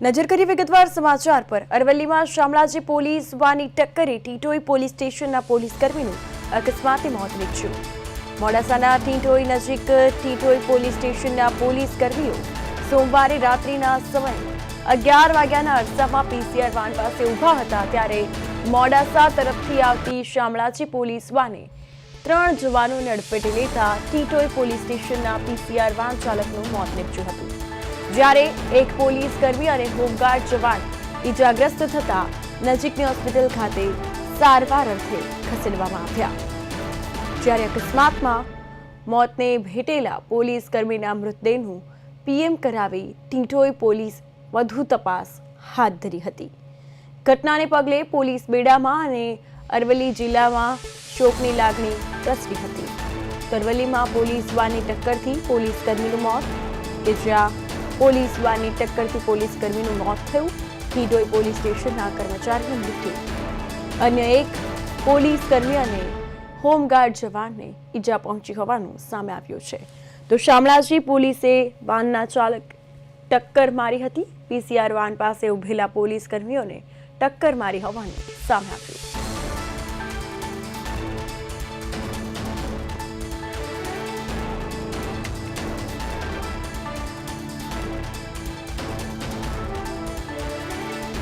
નજર કરી વિગતવાર સમાચાર પર અરવલ્લીમાં શામળાજી પોલીસ વાનની ટક્કરે ટીટોઈ પોલીસ સ્ટેશનના પોલીસકર્મીનું અકસ્માતે મોત નીપજ્યું। મોડાસાના ટીટોઈ નજીક ટીટોઈ પોલીસ સ્ટેશનના પોલીસકર્મીઓ સોમવારે રાત્રિના સમયે 11 વાગ્યાના અરસામાં પીસીઆર વાન પાસે ઊભા હતા ત્યારે મોડાસા તરફથી આવતી શામળાજી પોલીસ વાને 3 જવાનોને અડફેટે લેતા ટીટોઈ પોલીસ સ્ટેશનના પીસીઆર વાન ચાલકનું મોત નીપજ્યું હતું। જ્યારે એક પોલીસકર્મી અને હોમગાર્ડ જવાન ઈજાગ્રસ્ત થતા નજીકની હોસ્પિટલ ખાતે સારવાર અર્થે ખસેડવામાં આવ્યા। જ્યારે અકસ્માતમાં મોતને ભેટેલા પોલીસકર્મીના મૃતદેહનું પીએમ કરાવી ટીટોઈ પોલીસ વધુ તપાસ હાથ ધરી હતી। ઘટનાને પગલે પોલીસ બેડામાં અને અરવલ્લી જિલ્લામાં શોકની લાગણી પ્રસરી હતી। અરવલ્લીમાં પોલીસ વાનની ટક્કરથી પોલીસકર્મીનું મોત કે જ્યાં પોલીસ વાનની ટક્કરથી પોલીસકર્મીનું મોત થયું। ટીટોઈ પોલીસ સ્ટેશનના કર્મચારીનું મૃત્યુ। અન્ય એક પોલીસકર્મી અને હોમગાર્ડ જવાનને ઈજા પહોંચી હોવાનું સામે આવ્યું છે। તો શામળાજી પોલીસે વાનના ચાલક ટક્કર મારી હતી। પીસીઆર વાન પાસે ઉભેલા પોલીસકર્મીઓને ટક્કર મારી હોવાનું સામે આવ્યું।